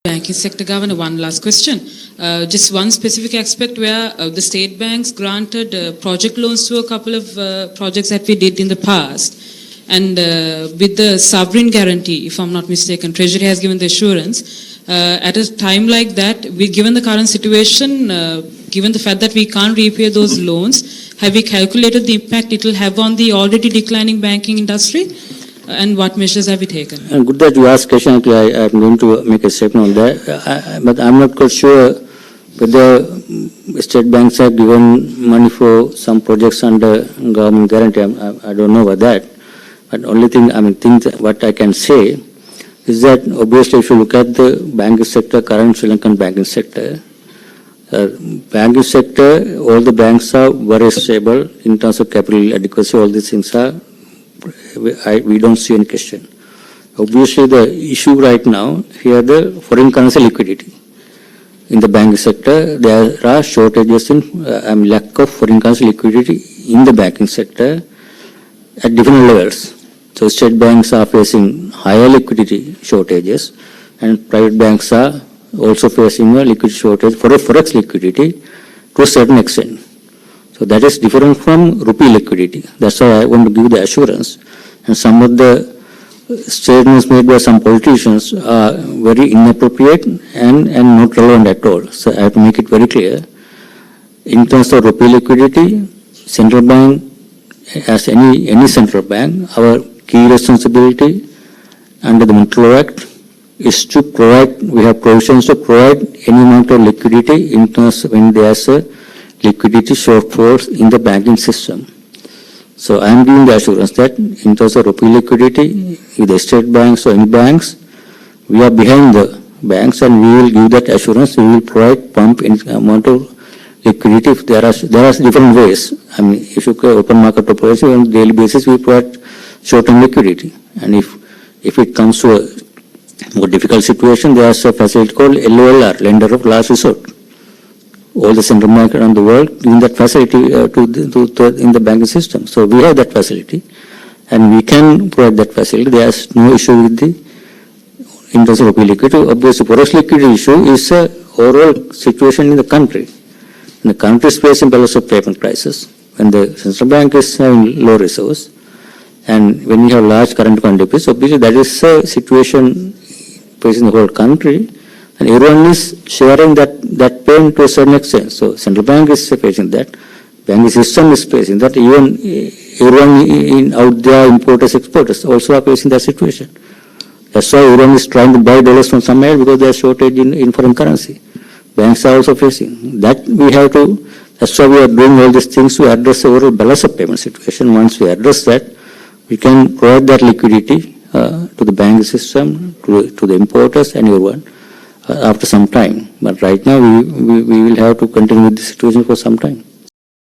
Banking sector, Governor, one last question. Just one specific aspect where the state banks granted project loans to a couple of projects that we did in the past. And with the sovereign guarantee, if I'm not mistaken, Treasury has given the assurance. At a time like that, given the current situation, given the fact that we can't repay those loans, have we calculated the impact it will have on the already declining banking industry? And what measures have we taken? Good that you asked question. I am going to make a statement on that. But I'm not quite sure whether state banks have given money for some projects under government guarantee. I don't know about that. But only thing, what I can say is that obviously if you look at the banking sector, current Sri Lankan banking sector, all the banks are very stable in terms of capital adequacy. All these things are, we don't see any question. Obviously, the issue right now here, the foreign currency liquidity in the banking sector, there are shortages in lack of foreign currency liquidity in the banking sector at different levels. So state banks are facing higher liquidity shortages, and private banks are also facing a liquidity shortage for a forex liquidity to a certain extent. So that is different from rupee liquidity. That's why I want to give the assurance. And some of the statements made by some politicians are very inappropriate and not relevant at all. So I have to make it very clear. In terms of rupee liquidity, central bank, as any central bank, our key responsibility under the Monetary Law Act is to provide, we have provisions to provide any amount of liquidity in terms of when there's a liquidity shortfalls in the banking system. So I am giving the assurance that in terms of rupee liquidity, either state banks or any banks, we are behind the banks and we will give that assurance. We will provide pump in amount of liquidity. If there are different ways. If you go open market operation on a daily basis, we provide short-term liquidity. And if it comes to a more difficult situation, there is a facility called LOLR, Lender of Last Resort. All the central banks around the world giving that facility in the banking system. So we have that facility and we can provide that facility. There is no issue with the in terms of rupee liquidity. Obviously, forex liquidity issue is an overall situation in the country. And the country is facing balance of payment crisis. When the central bank is having low resource and when you have large current account deficits, obviously that is a situation facing the whole country. And everyone is sharing that pain to a certain extent. So central bank is facing that. Banking system is facing that. Even everyone out there, importers, exporters, also are facing that situation. That's why everyone is trying to buy dollars from somewhere because there is shortage in foreign currency. Banks are also facing that. We have to. That's why we are doing all these things to address the overall balance of payment situation. Once we address that, we can provide that liquidity to the banking system, to the importers, and everyone. After some time. But right now, we will have to continue with the situation for some time.